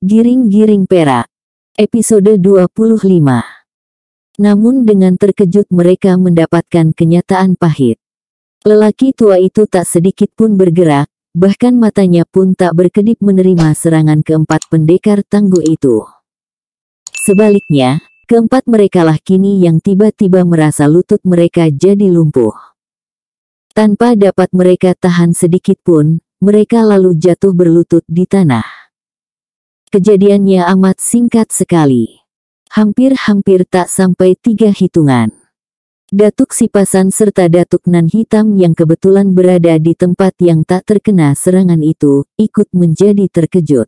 Giring-giring perak. Episode 25. Namun dengan terkejut mereka mendapatkan kenyataan pahit. Lelaki tua itu tak sedikit pun bergerak, bahkan matanya pun tak berkedip menerima serangan keempat pendekar tangguh itu. Sebaliknya, keempat merekalah kini yang tiba-tiba merasa lutut mereka jadi lumpuh. Tanpa dapat mereka tahan sedikit pun, mereka lalu jatuh berlutut di tanah. Kejadiannya amat singkat sekali. Hampir-hampir tak sampai 3 hitungan. Datuk Sipasan serta Datuk Nan Hitam yang kebetulan berada di tempat yang tak terkena serangan itu, ikut menjadi terkejut.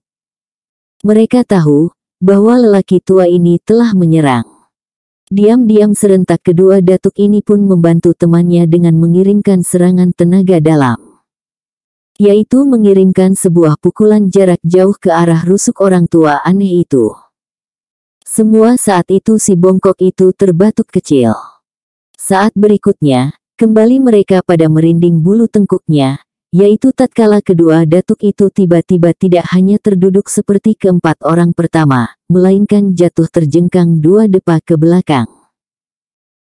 Mereka tahu bahwa lelaki tua ini telah menyerang. Diam-diam serentak kedua datuk ini pun membantu temannya dengan mengirimkan serangan tenaga dalam. Yaitu mengirimkan sebuah pukulan jarak jauh ke arah rusuk orang tua aneh itu. Semua saat itu si bongkok itu terbatuk kecil. Saat berikutnya, kembali mereka pada merinding bulu tengkuknya, yaitu tatkala kedua datuk itu tiba-tiba tidak hanya terduduk seperti keempat orang pertama, melainkan jatuh terjengkang 2 depa ke belakang.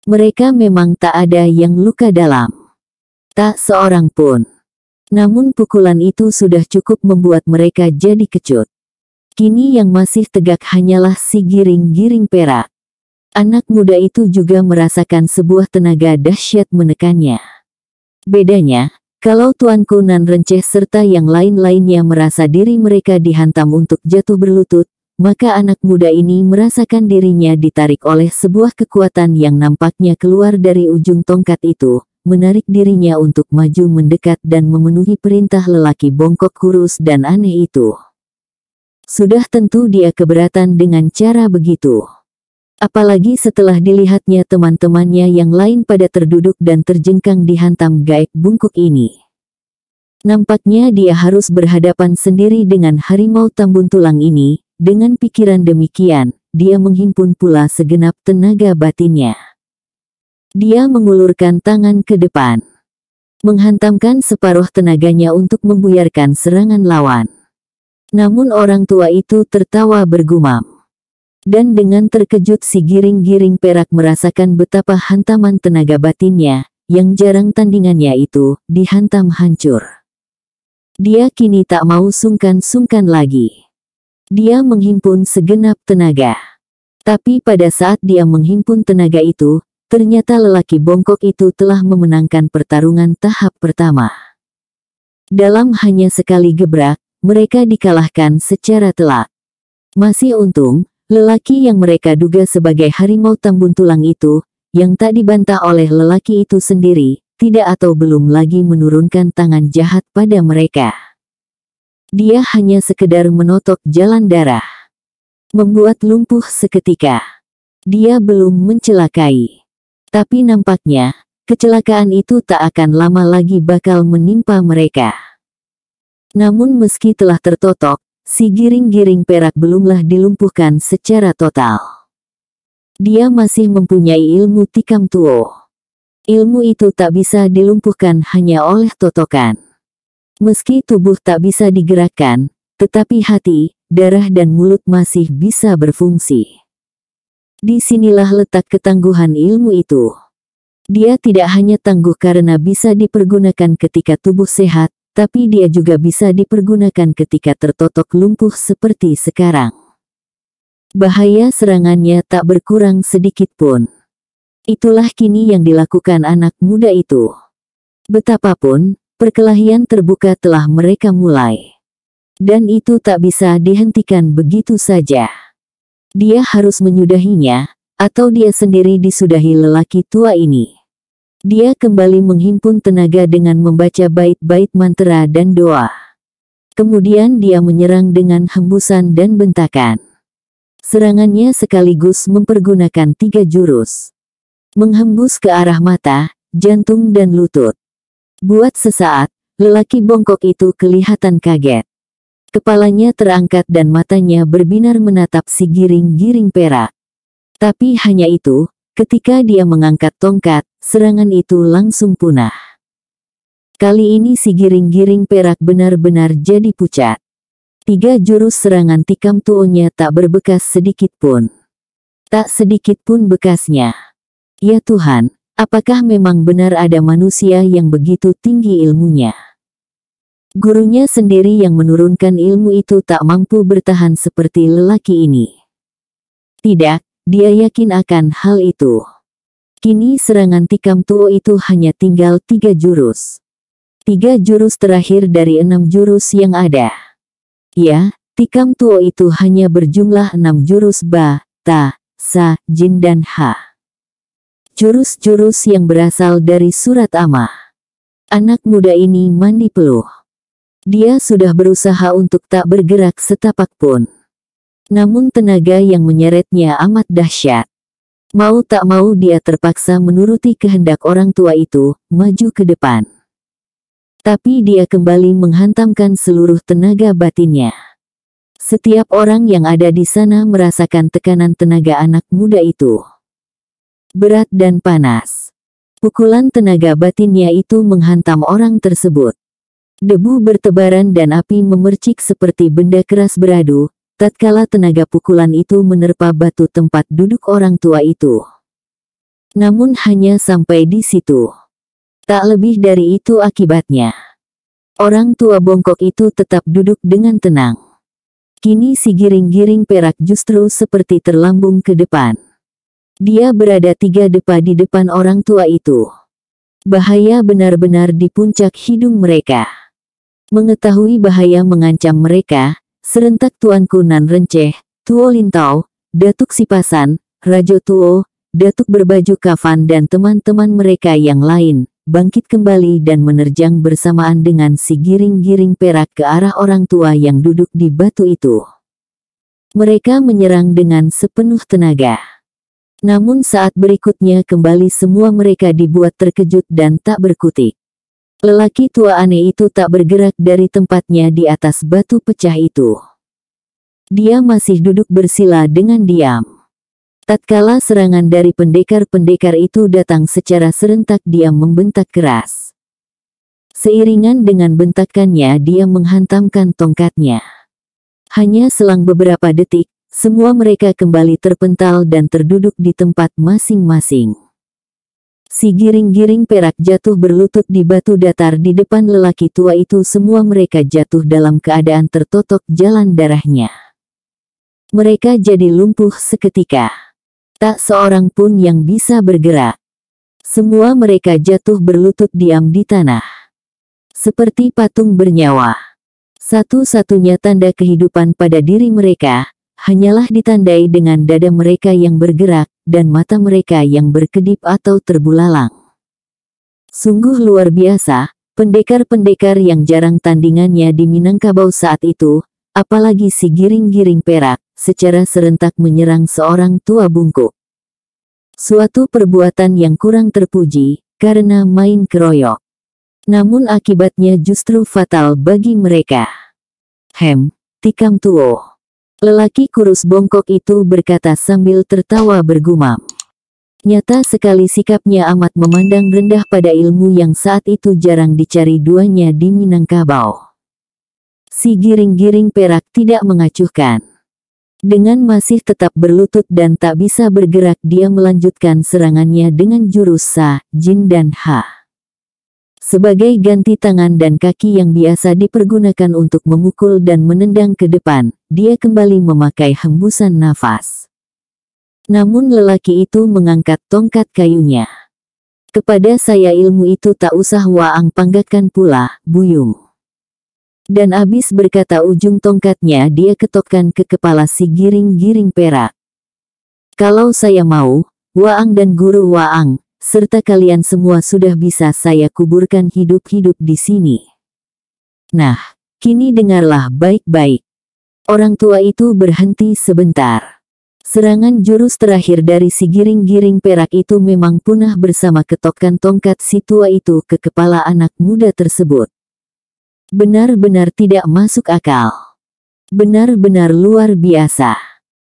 Mereka memang tak ada yang luka dalam. Tak seorang pun. Namun pukulan itu sudah cukup membuat mereka jadi kecut. Kini yang masih tegak hanyalah si giring-giring perak. Anak muda itu juga merasakan sebuah tenaga dahsyat menekannya. Bedanya, kalau Tuanku Nan Renceh serta yang lain-lainnya merasa diri mereka dihantam untuk jatuh berlutut, maka anak muda ini merasakan dirinya ditarik oleh sebuah kekuatan yang nampaknya keluar dari ujung tongkat itu, menarik dirinya untuk maju mendekat dan memenuhi perintah lelaki bongkok kurus dan aneh itu. Sudah tentu dia keberatan dengan cara begitu. Apalagi setelah dilihatnya teman-temannya yang lain pada terduduk dan terjengkang dihantam gaib bungkuk ini. Nampaknya dia harus berhadapan sendiri dengan harimau tambun tulang ini. Dengan pikiran demikian, dia menghimpun pula segenap tenaga batinnya. Dia mengulurkan tangan ke depan, menghantamkan separuh tenaganya untuk membuyarkan serangan lawan. Namun orang tua itu tertawa bergumam. Dan dengan terkejut si giring-giring perak merasakan betapa hantaman tenaga batinnya, yang jarang tandingannya itu, dihantam hancur. Dia kini tak mau sungkan-sungkan lagi. Dia menghimpun segenap tenaga. Tapi pada saat dia menghimpun tenaga itu, ternyata lelaki bongkok itu telah memenangkan pertarungan tahap pertama. Dalam hanya sekali gebrak, mereka dikalahkan secara telak. Masih untung, lelaki yang mereka duga sebagai harimau tambun tulang itu, yang tak dibantah oleh lelaki itu sendiri, tidak atau belum lagi menurunkan tangan jahat pada mereka. Dia hanya sekedar menotok jalan darah. Membuat lumpuh seketika. Dia belum mencelakai. Tapi nampaknya, kecelakaan itu tak akan lama lagi bakal menimpa mereka. Namun meski telah tertotok, si giring-giring perak belumlah dilumpuhkan secara total. Dia masih mempunyai ilmu tikam tuo. Ilmu itu tak bisa dilumpuhkan hanya oleh totokan. Meski tubuh tak bisa digerakkan, tetapi hati, darah dan mulut masih bisa berfungsi. Disinilah letak ketangguhan ilmu itu. Dia tidak hanya tangguh karena bisa dipergunakan ketika tubuh sehat, tapi dia juga bisa dipergunakan ketika tertotok lumpuh seperti sekarang. Bahaya serangannya tak berkurang sedikit pun. Itulah kini yang dilakukan anak muda itu. Betapapun, perkelahian terbuka telah mereka mulai. Dan itu tak bisa dihentikan begitu saja. Dia harus menyudahinya, atau dia sendiri disudahi lelaki tua ini. Dia kembali menghimpun tenaga dengan membaca bait-bait mantra dan doa. Kemudian dia menyerang dengan hembusan dan bentakan. Serangannya sekaligus mempergunakan 3 jurus. Menghembus ke arah mata, jantung dan lutut. Buat sesaat, lelaki bongkok itu kelihatan kaget. Kepalanya terangkat dan matanya berbinar menatap si giring-giring perak. Tapi hanya itu, ketika dia mengangkat tongkat, serangan itu langsung punah. Kali ini si giring-giring perak benar-benar jadi pucat. 3 jurus serangan tikam tuonya tak berbekas sedikit pun. Tak sedikit pun bekasnya. Ya Tuhan, apakah memang benar ada manusia yang begitu tinggi ilmunya? Gurunya sendiri yang menurunkan ilmu itu tak mampu bertahan seperti lelaki ini. Tidak, dia yakin akan hal itu. Kini serangan tikam tuo itu hanya tinggal 3 jurus. 3 jurus terakhir dari 6 jurus yang ada. Ya, tikam tuo itu hanya berjumlah 6 jurus ba, ta, sa, jin dan ha. Jurus-jurus yang berasal dari surat Amma. Anak muda ini mandi peluh. Dia sudah berusaha untuk tak bergerak setapak pun. Namun tenaga yang menyeretnya amat dahsyat. Mau tak mau dia terpaksa menuruti kehendak orang tua itu, maju ke depan. Tapi dia kembali menghantamkan seluruh tenaga batinnya. Setiap orang yang ada di sana merasakan tekanan tenaga anak muda itu. Berat dan panas. Pukulan tenaga batinnya itu menghantam orang tersebut. Debu bertebaran dan api memercik seperti benda keras beradu, tatkala tenaga pukulan itu menerpa batu tempat duduk orang tua itu. Namun hanya sampai di situ. Tak lebih dari itu akibatnya. Orang tua bongkok itu tetap duduk dengan tenang. Kini si giring-giring perak justru seperti terlambung ke depan. Dia berada 3 depa di depan orang tua itu. Bahaya benar-benar di puncak hidung mereka. Mengetahui bahaya mengancam mereka, serentak Tuanku Nan Renceh, Tuo Lintau, Datuk Sipasan, Rajo Tuo, Datuk berbaju kafan dan teman-teman mereka yang lain, bangkit kembali dan menerjang bersamaan dengan si giring-giring perak ke arah orang tua yang duduk di batu itu. Mereka menyerang dengan sepenuh tenaga. Namun saat berikutnya kembali semua mereka dibuat terkejut dan tak berkutik. Lelaki tua aneh itu tak bergerak dari tempatnya di atas batu pecah itu. Dia masih duduk bersila dengan diam. Tatkala serangan dari pendekar-pendekar itu datang secara serentak, dia membentak keras. Seiringan dengan bentakannya dia menghantamkan tongkatnya. Hanya selang beberapa detik, semua mereka kembali terpental dan terduduk di tempat masing-masing. Si giring-giring perak jatuh berlutut di batu datar di depan lelaki tua itu. Semua mereka jatuh dalam keadaan tertotok jalan darahnya. Mereka jadi lumpuh seketika. Tak seorang pun yang bisa bergerak. Semua mereka jatuh berlutut diam di tanah. Seperti patung bernyawa. Satu-satunya tanda kehidupan pada diri mereka, hanyalah ditandai dengan dada mereka yang bergerak, dan mata mereka yang berkedip atau terbulalang. Sungguh luar biasa, pendekar-pendekar yang jarang tandingannya di Minangkabau saat itu, apalagi si giring-giring perak, secara serentak menyerang seorang tua bungkuk. Suatu perbuatan yang kurang terpuji, karena main keroyok. Namun akibatnya justru fatal bagi mereka. Tikam tuo. Lelaki kurus bongkok itu berkata sambil tertawa bergumam. Nyata sekali sikapnya amat memandang rendah pada ilmu yang saat itu jarang dicari duanya di Minangkabau. Si giring-giring perak tidak mengacuhkan. Dengan masih tetap berlutut dan tak bisa bergerak, dia melanjutkan serangannya dengan jurus sa, jin dan ha. Sebagai ganti tangan dan kaki yang biasa dipergunakan untuk memukul dan menendang ke depan, dia kembali memakai hembusan nafas. Namun lelaki itu mengangkat tongkat kayunya. Kepada saya ilmu itu tak usah waang panggatkan pula, buyung. Dan abis berkata ujung tongkatnya dia ketokkan ke kepala si giring-giring perak. Kalau saya mau, waang dan guru waang, serta kalian semua sudah bisa saya kuburkan hidup-hidup di sini. Nah, kini dengarlah baik-baik. Orang tua itu berhenti sebentar. Serangan jurus terakhir dari si giring-giring perak itu memang punah bersama ketokan tongkat si tua itu ke kepala anak muda tersebut. Benar-benar tidak masuk akal. Benar-benar luar biasa.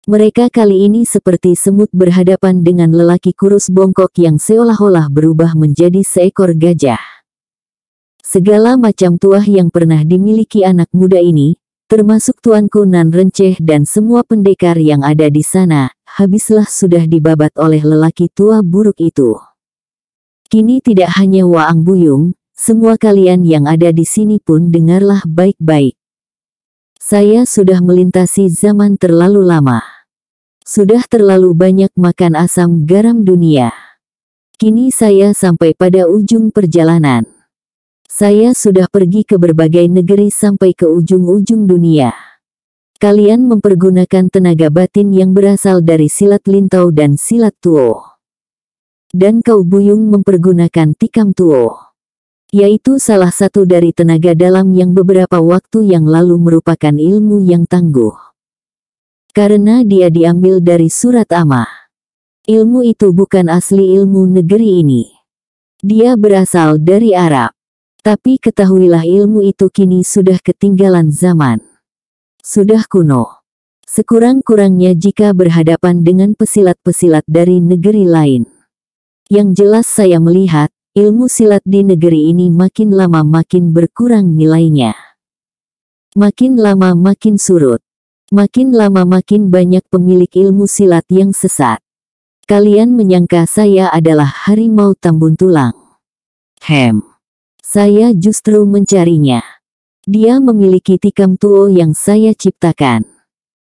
Mereka kali ini seperti semut berhadapan dengan lelaki kurus bongkok yang seolah-olah berubah menjadi seekor gajah. Segala macam tuah yang pernah dimiliki anak muda ini, termasuk tuanku Nan Renceh dan semua pendekar yang ada di sana, habislah sudah dibabat oleh lelaki tua buruk itu. Kini tidak hanya Waang Buyung, semua kalian yang ada di sini pun dengarlah baik-baik. Saya sudah melintasi zaman terlalu lama. Sudah terlalu banyak makan asam garam dunia. Kini saya sampai pada ujung perjalanan. Saya sudah pergi ke berbagai negeri sampai ke ujung-ujung dunia. Kalian mempergunakan tenaga batin yang berasal dari silat lintau dan silat tuo. Dan kau Buyung mempergunakan tikam tuo. Yaitu salah satu dari tenaga dalam yang beberapa waktu yang lalu merupakan ilmu yang tangguh. Karena dia diambil dari surat Amma. Ilmu itu bukan asli ilmu negeri ini. Dia berasal dari Arab. Tapi ketahuilah ilmu itu kini sudah ketinggalan zaman. Sudah kuno. Sekurang-kurangnya jika berhadapan dengan pesilat-pesilat dari negeri lain. Yang jelas saya melihat, ilmu silat di negeri ini makin lama makin berkurang nilainya. Makin lama makin surut. Makin lama makin banyak pemilik ilmu silat yang sesat. Kalian menyangka saya adalah harimau tambun tulang. Saya justru mencarinya. Dia memiliki tikam tuo yang saya ciptakan.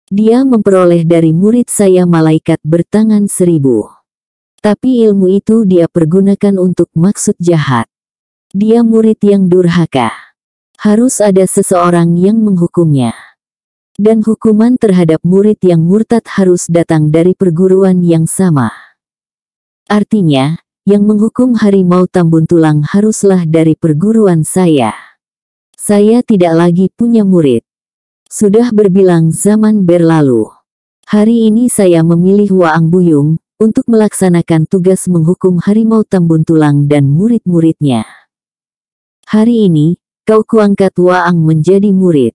Dia memperoleh dari murid saya malaikat bertangan 1000. Tapi ilmu itu dia pergunakan untuk maksud jahat. Dia murid yang durhaka. Harus ada seseorang yang menghukumnya. Dan hukuman terhadap murid yang murtad harus datang dari perguruan yang sama. Artinya, yang menghukum harimau tambun tulang haruslah dari perguruan saya. Saya tidak lagi punya murid. Sudah berbilang zaman berlalu. Hari ini saya memilih Waang Buyung untuk melaksanakan tugas menghukum harimau tambun tulang dan murid-muridnya. Hari ini, kau kuangkat Waang menjadi murid.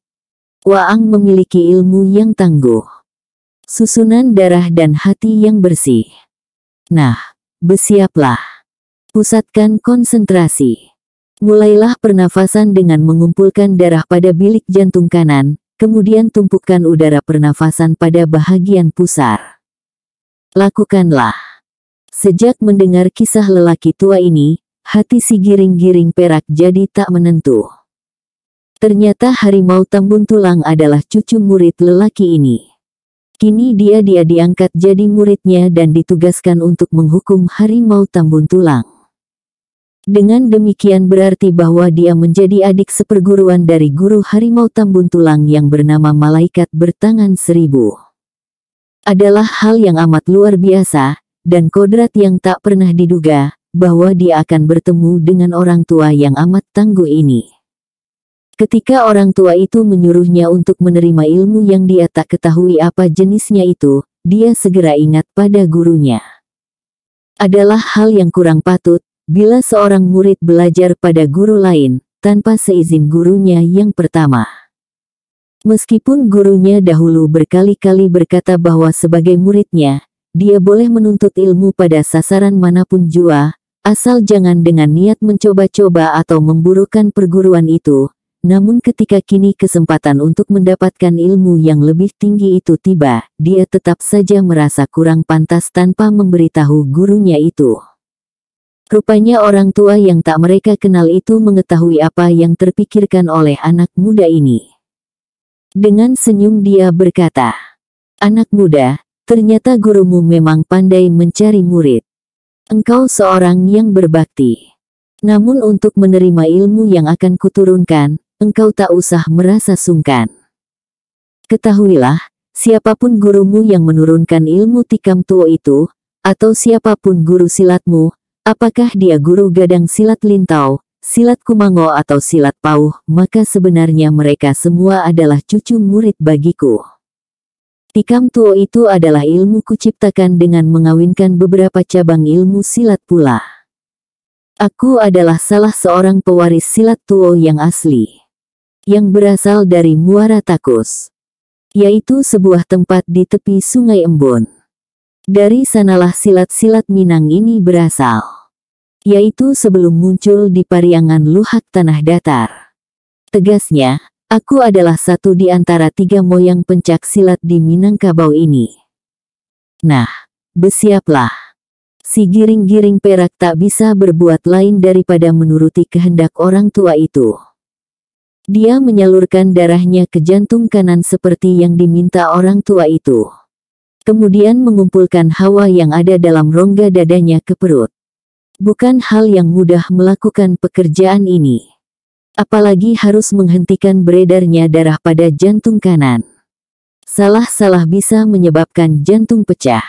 Waang memiliki ilmu yang tangguh. Susunan darah dan hati yang bersih. Nah, bersiaplah. Pusatkan konsentrasi. Mulailah pernafasan dengan mengumpulkan darah pada bilik jantung kanan, kemudian tumpukan udara pernafasan pada bahagian pusar. Lakukanlah. Sejak mendengar kisah lelaki tua ini, hati si giring-giring perak jadi tak menentu. Ternyata harimau tambun tulang adalah cucu murid lelaki ini. Kini dia diangkat jadi muridnya dan ditugaskan untuk menghukum harimau tambun tulang. Dengan demikian berarti bahwa dia menjadi adik seperguruan dari guru harimau tambun tulang yang bernama malaikat bertangan 1000. Adalah hal yang amat luar biasa, dan kodrat yang tak pernah diduga, bahwa dia akan bertemu dengan orang tua yang amat tangguh ini. Ketika orang tua itu menyuruhnya untuk menerima ilmu yang dia tak ketahui apa jenisnya itu, dia segera ingat pada gurunya. Adalah hal yang kurang patut, bila seorang murid belajar pada guru lain, tanpa seizin gurunya yang pertama. Meskipun gurunya dahulu berkali-kali berkata bahwa sebagai muridnya, dia boleh menuntut ilmu pada sasaran manapun jua, asal jangan dengan niat mencoba-coba atau memburukan perguruan itu. Namun ketika kini kesempatan untuk mendapatkan ilmu yang lebih tinggi itu tiba, dia tetap saja merasa kurang pantas tanpa memberitahu gurunya itu. Rupanya orang tua yang tak mereka kenal itu mengetahui apa yang terpikirkan oleh anak muda ini. Dengan senyum dia berkata, "Anak muda, ternyata gurumu memang pandai mencari murid. Engkau seorang yang berbakti. Namun untuk menerima ilmu yang akan kuturunkan, engkau tak usah merasa sungkan. Ketahuilah, siapapun gurumu yang menurunkan ilmu tikam tuo itu, atau siapapun guru silatmu, apakah dia guru gadang silat lintau, silat kumango atau silat pauh, maka sebenarnya mereka semua adalah cucu murid bagiku. Tikam tuo itu adalah ilmu kuciptakan dengan mengawinkan beberapa cabang ilmu silat pula. Aku adalah salah seorang pewaris silat tuo yang asli, yang berasal dari Muara Takus, yaitu sebuah tempat di tepi Sungai Embun. Dari sanalah silat-silat Minang ini berasal. Yaitu sebelum muncul di Pariangan Luhak Tanah Datar. Tegasnya, Aku adalah satu di antara 3 moyang pencak silat di Minangkabau ini. Nah, bersiaplah. Si giring-giring perak tak bisa berbuat lain daripada menuruti kehendak orang tua itu. Dia menyalurkan darahnya ke jantung kanan seperti yang diminta orang tua itu. Kemudian mengumpulkan hawa yang ada dalam rongga dadanya ke perut. Bukan hal yang mudah melakukan pekerjaan ini. Apalagi harus menghentikan beredarnya darah pada jantung kanan. Salah-salah bisa menyebabkan jantung pecah.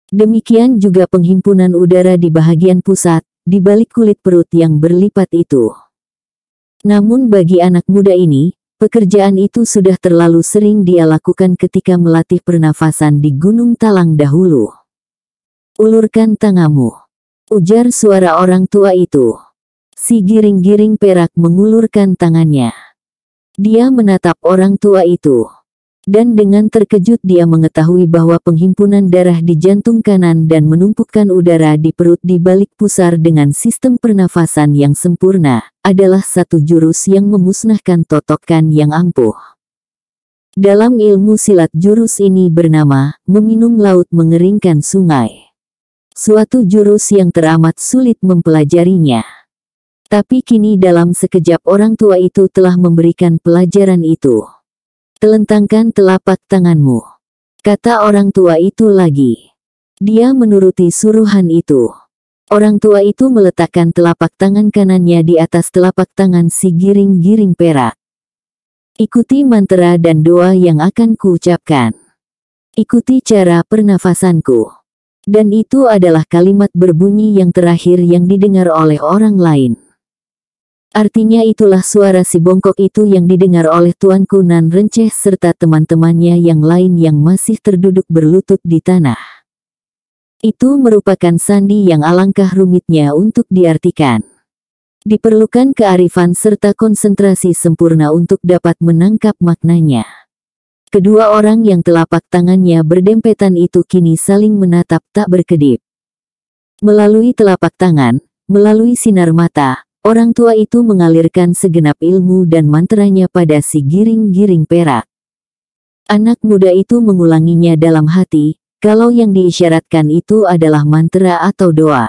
Demikian juga penghimpunan udara di bahagian pusat, di balik kulit perut yang berlipat itu. Namun bagi anak muda ini, pekerjaan itu sudah terlalu sering dia lakukan ketika melatih pernafasan di Gunung Talang dahulu. "Ulurkan tanganmu," ujar suara orang tua itu. Si giring-giring perak mengulurkan tangannya. Dia menatap orang tua itu. Dan dengan terkejut dia mengetahui bahwa penghimpunan darah di jantung kanan dan menumpukan udara di perut di balik pusar dengan sistem pernafasan yang sempurna, adalah satu jurus yang memusnahkan totokan yang ampuh. Dalam ilmu silat jurus ini bernama, meminum laut mengeringkan sungai. Suatu jurus yang teramat sulit mempelajarinya. Tapi kini dalam sekejap orang tua itu telah memberikan pelajaran itu. "Telentangkan telapak tanganmu," kata orang tua itu lagi. Dia menuruti suruhan itu. Orang tua itu meletakkan telapak tangan kanannya di atas telapak tangan si giring-giring perak. "Ikuti mantra dan doa yang akan kuucapkan. Ikuti cara pernafasanku." Dan itu adalah kalimat berbunyi yang terakhir yang didengar oleh orang lain. Artinya itulah suara si bongkok itu yang didengar oleh Tuanku Nan Renceh serta teman-temannya yang lain yang masih terduduk berlutut di tanah. Itu merupakan sandi yang alangkah rumitnya untuk diartikan. Diperlukan kearifan serta konsentrasi sempurna untuk dapat menangkap maknanya. Kedua orang yang telapak tangannya berdempetan itu kini saling menatap tak berkedip. Melalui telapak tangan, melalui sinar mata, orang tua itu mengalirkan segenap ilmu dan mantranya pada si giring-giring perak. Anak muda itu mengulanginya dalam hati, kalau yang diisyaratkan itu adalah mantra atau doa.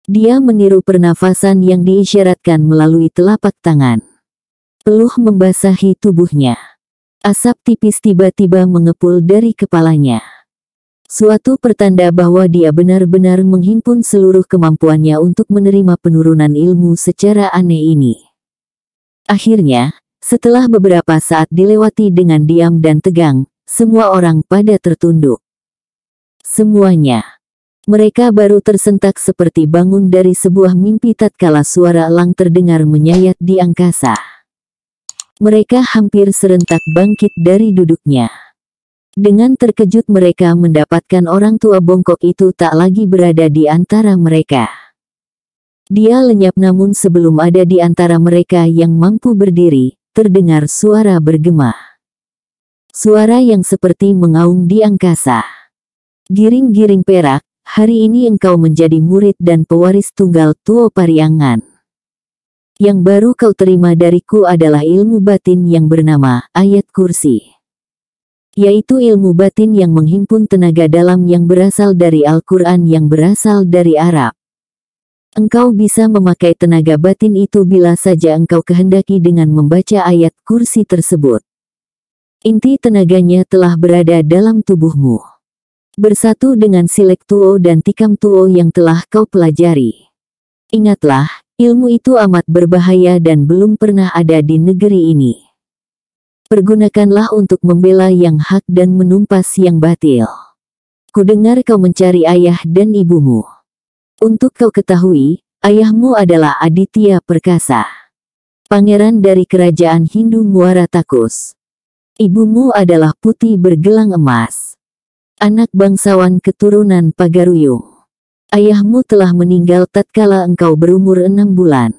Dia meniru pernafasan yang diisyaratkan melalui telapak tangan. Peluh membasahi tubuhnya. Asap tipis tiba-tiba mengepul dari kepalanya. Suatu pertanda bahwa dia benar-benar menghimpun seluruh kemampuannya untuk menerima penurunan ilmu secara aneh ini. Akhirnya, setelah beberapa saat dilewati dengan diam dan tegang, semua orang pada tertunduk. Semuanya. Mereka baru tersentak seperti bangun dari sebuah mimpi tatkala suara elang terdengar menyayat di angkasa. Mereka hampir serentak bangkit dari duduknya. Dengan terkejut mereka mendapatkan orang tua bongkok itu tak lagi berada di antara mereka. Dia lenyap namun sebelum ada di antara mereka yang mampu berdiri, terdengar suara bergema. Suara yang seperti mengaung di angkasa. "Giring-giring perak, hari ini engkau menjadi murid dan pewaris tunggal Tuo Pariangan. Yang baru kau terima dariku adalah ilmu batin yang bernama Ayat Kursi. Yaitu ilmu batin yang menghimpun tenaga dalam yang berasal dari Al-Quran yang berasal dari Arab. Engkau bisa memakai tenaga batin itu bila saja engkau kehendaki dengan membaca ayat kursi tersebut. Inti tenaganya telah berada dalam tubuhmu. Bersatu dengan Silek Tuo dan Tikam Tuo yang telah kau pelajari. Ingatlah, ilmu itu amat berbahaya dan belum pernah ada di negeri ini. Pergunakanlah untuk membela yang hak dan menumpas yang batil. Kudengar kau mencari ayah dan ibumu. Untuk kau ketahui, ayahmu adalah Aditya Perkasa, pangeran dari kerajaan Hindu Muara Takus. Ibumu adalah Putih bergelang emas, anak bangsawan keturunan Pagaruyung. Ayahmu telah meninggal tatkala engkau berumur 6 bulan.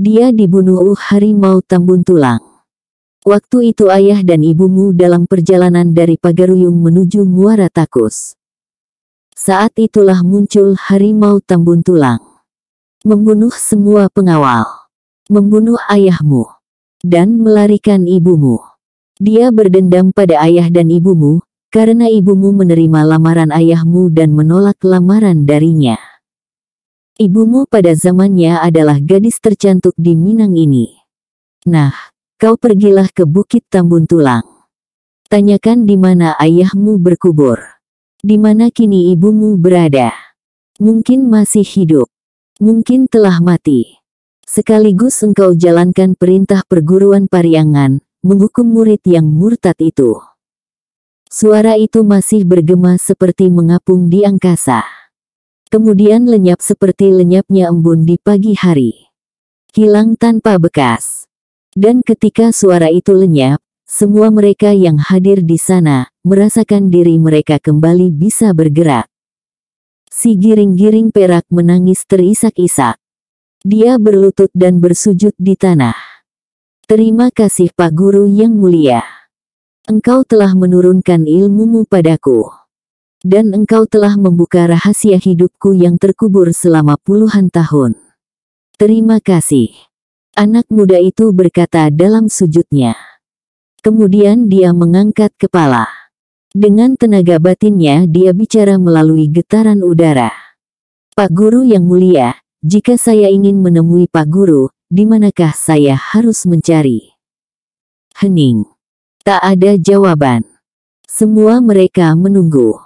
Dia dibunuh harimau Tambun Tulang. Waktu itu ayah dan ibumu dalam perjalanan dari Pagaruyung menuju Muara Takus. Saat itulah muncul harimau Tambun Tulang. Membunuh semua pengawal. Membunuh ayahmu. dan melarikan ibumu. Dia berdendam pada ayah dan ibumu, karena ibumu menerima lamaran ayahmu dan menolak lamaran darinya. Ibumu pada zamannya adalah gadis tercantik di Minang ini. Nah, kau pergilah ke Bukit Tambun Tulang. Tanyakan di mana ayahmu berkubur. Di mana kini ibumu berada. Mungkin masih hidup. Mungkin telah mati. Sekaligus engkau jalankan perintah perguruan Pariangan, menghukum murid yang murtad itu. Suara itu masih bergema seperti mengapung di angkasa. Kemudian lenyap seperti lenyapnya embun di pagi hari. Hilang tanpa bekas. Dan ketika suara itu lenyap, semua mereka yang hadir di sana, merasakan diri mereka kembali bisa bergerak. Si giring-giring perak menangis terisak-isak. Dia berlutut dan bersujud di tanah. Terima kasih Pak Guru yang mulia. Engkau telah menurunkan ilmumu padaku. Dan engkau telah membuka rahasia hidupku yang terkubur selama puluhan tahun. Terima kasih. Anak muda itu berkata dalam sujudnya. Kemudian dia mengangkat kepala. Dengan tenaga batinnya dia bicara melalui getaran udara. Pak Guru yang mulia, jika saya ingin menemui Pak Guru, di manakah saya harus mencari? Hening. Tak ada jawaban. Semua mereka menunggu.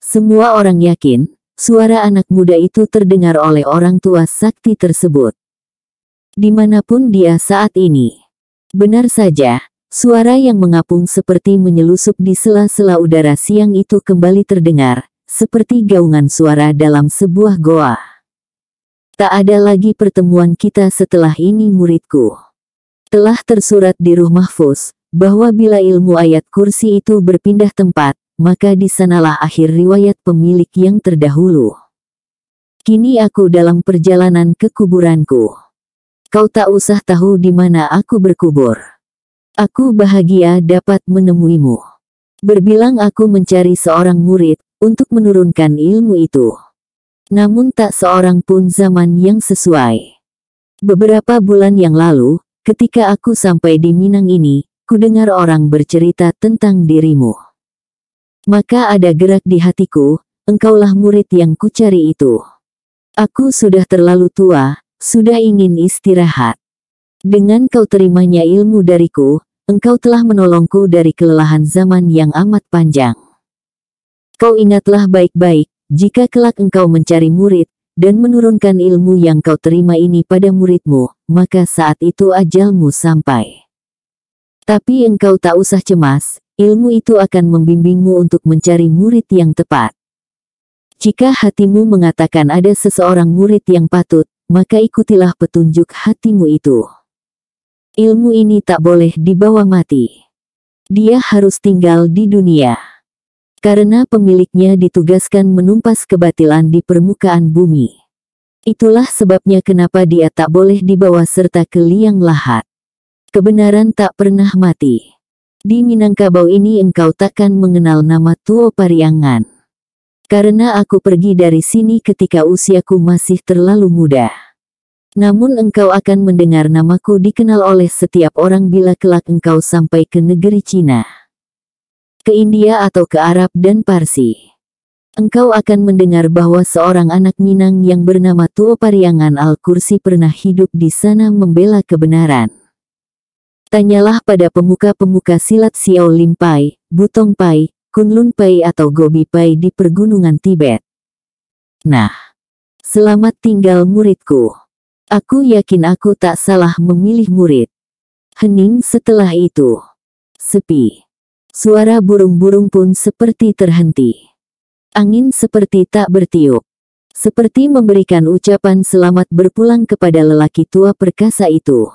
Semua orang yakin, suara anak muda itu terdengar oleh orang tua sakti tersebut. Dimanapun dia saat ini. Benar saja, suara yang mengapung seperti menyelusup di sela-sela udara siang itu kembali terdengar, seperti gaungan suara dalam sebuah goa. Tak ada lagi pertemuan kita setelah ini muridku. Telah tersurat di Ruh Mahfuz, bahwa bila ilmu ayat kursi itu berpindah tempat, maka di sanalah akhir riwayat pemilik yang terdahulu. Kini aku dalam perjalanan ke kuburanku. Kau tak usah tahu di mana aku berkubur. Aku bahagia dapat menemuimu. Berbilang aku mencari seorang murid, untuk menurunkan ilmu itu. Namun tak seorang pun zaman yang sesuai. Beberapa bulan yang lalu, ketika aku sampai di Minang ini, kudengar orang bercerita tentang dirimu. Maka ada gerak di hatiku, engkaulah murid yang kucari itu. Aku sudah terlalu tua, sudah ingin istirahat. Dengan kau terimanya ilmu dariku, engkau telah menolongku dari kelelahan zaman yang amat panjang. Kau ingatlah baik-baik, jika kelak engkau mencari murid, dan menurunkan ilmu yang kau terima ini pada muridmu, maka saat itu ajalmu sampai. Tapi engkau tak usah cemas, ilmu itu akan membimbingmu untuk mencari murid yang tepat. Jika hatimu mengatakan ada seseorang murid yang patut, maka ikutilah petunjuk hatimu itu. Ilmu ini tak boleh dibawa mati. Dia harus tinggal di dunia. Karena pemiliknya ditugaskan menumpas kebatilan di permukaan bumi. Itulah sebabnya kenapa dia tak boleh dibawa serta ke liang lahat. Kebenaran tak pernah mati. Di Minangkabau ini engkau takkan mengenal nama Tuo Pariangan. Karena aku pergi dari sini ketika usiaku masih terlalu muda. Namun engkau akan mendengar namaku dikenal oleh setiap orang bila kelak engkau sampai ke negeri Cina. Ke India atau ke Arab dan Parsi. Engkau akan mendengar bahwa seorang anak Minang yang bernama Tuo Pariangan Al-Kursi pernah hidup di sana membela kebenaran. Tanyalah pada pemuka-pemuka silat Xiao Lim Pai, Butong Pai, Kunlun Pai atau Gobi Pai di pergunungan Tibet. Nah, selamat tinggal muridku. Aku yakin aku tak salah memilih murid. Hening setelah itu. Sepi. Suara burung-burung pun seperti terhenti. Angin seperti tak bertiup. Seperti memberikan ucapan selamat berpulang kepada lelaki tua perkasa itu.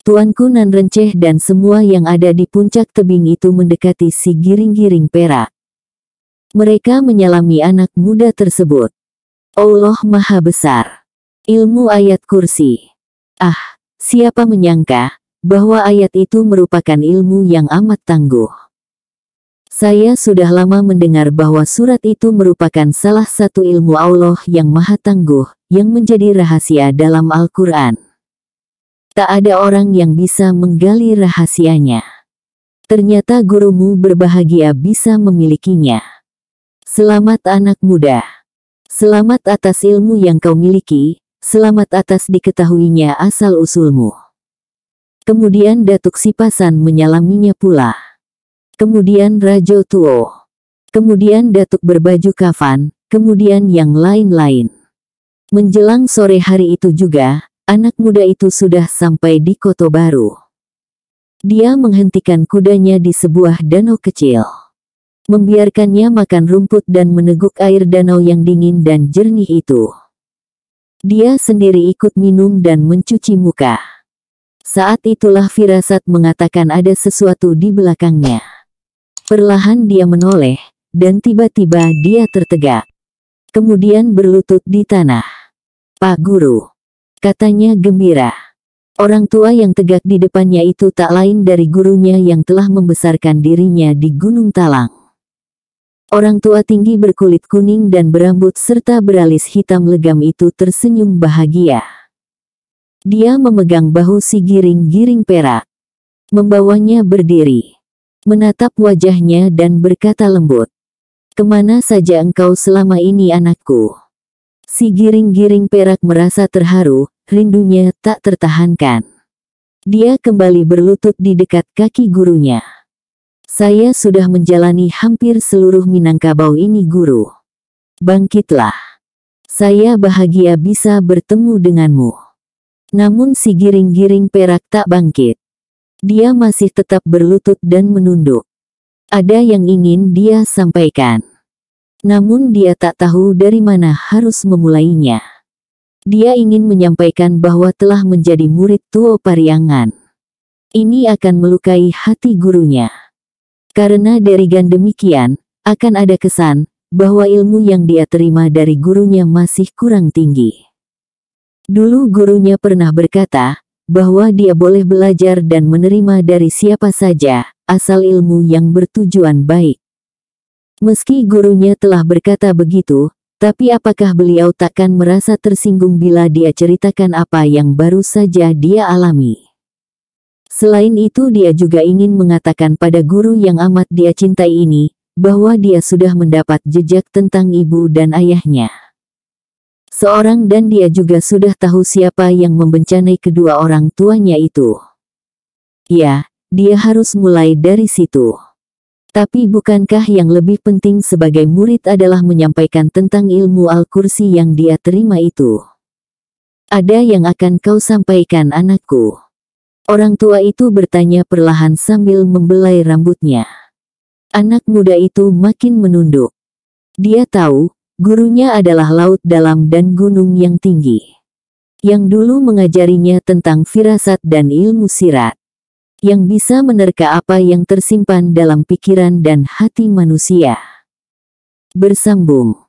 Tuanku nan renceh dan semua yang ada di puncak tebing itu mendekati si giring-giring perak. Mereka menyalami anak muda tersebut. Allah Maha Besar. Ilmu ayat kursi. Ah, siapa menyangka bahwa ayat itu merupakan ilmu yang amat tangguh. Saya sudah lama mendengar bahwa surat itu merupakan salah satu ilmu Allah yang maha tangguh, yang menjadi rahasia dalam Al-Quran. Tak ada orang yang bisa menggali rahasianya. Ternyata gurumu berbahagia bisa memilikinya. Selamat anak muda. Selamat atas ilmu yang kau miliki, selamat atas diketahuinya asal-usulmu. Kemudian Datuk Sipasan menyalaminya pula. Kemudian Rajo Tuo. Kemudian Datuk berbaju kafan, kemudian yang lain-lain. Menjelang sore hari itu juga, anak muda itu sudah sampai di Koto Baru. Dia menghentikan kudanya di sebuah danau kecil. Membiarkannya makan rumput dan meneguk air danau yang dingin dan jernih itu. Dia sendiri ikut minum dan mencuci muka. Saat itulah firasat mengatakan ada sesuatu di belakangnya. Perlahan dia menoleh, dan tiba-tiba dia tertegak. Kemudian berlutut di tanah. "Pak Guru," katanya gembira. Orang tua yang tegak di depannya itu tak lain dari gurunya yang telah membesarkan dirinya di Gunung Talang. Orang tua tinggi berkulit kuning dan berambut serta beralis hitam legam itu tersenyum bahagia. Dia memegang bahu si giring-giring perak. Membawanya berdiri. Menatap wajahnya dan berkata lembut. "Kemana saja engkau selama ini anakku?" Si giring-giring perak merasa terharu, rindunya tak tertahankan. Dia kembali berlutut di dekat kaki gurunya. "Saya sudah menjalani hampir seluruh Minangkabau ini, Guru. Bangkitlah. Saya bahagia bisa bertemu denganmu." Namun si giring-giring perak tak bangkit. Dia masih tetap berlutut dan menunduk. Ada yang ingin dia sampaikan. Namun dia tak tahu dari mana harus memulainya. Dia ingin menyampaikan bahwa telah menjadi murid Tuo Pariangan. Ini akan melukai hati gurunya. Karena derigan demikian, akan ada kesan bahwa ilmu yang dia terima dari gurunya masih kurang tinggi. Dulu gurunya pernah berkata, bahwa dia boleh belajar dan menerima dari siapa saja, asal ilmu yang bertujuan baik. Meski gurunya telah berkata begitu, tapi apakah beliau takkan merasa tersinggung bila dia ceritakan apa yang baru saja dia alami? Selain itu dia juga ingin mengatakan pada guru yang amat dia cintai ini, bahwa dia sudah mendapat jejak tentang ibu dan ayahnya. Seorang dan dia juga sudah tahu siapa yang membencanai kedua orang tuanya itu. Ya, dia harus mulai dari situ. Tapi bukankah yang lebih penting sebagai murid adalah menyampaikan tentang ilmu Al-Kursi yang dia terima itu? "Ada yang akan kau sampaikan, anakku?" Orang tua itu bertanya perlahan sambil membelai rambutnya. Anak muda itu makin menunduk. Dia tahu, gurunya adalah laut dalam dan gunung yang tinggi. Yang dulu mengajarinya tentang firasat dan ilmu sirat. Yang bisa menerka apa yang tersimpan dalam pikiran dan hati manusia. Bersambung.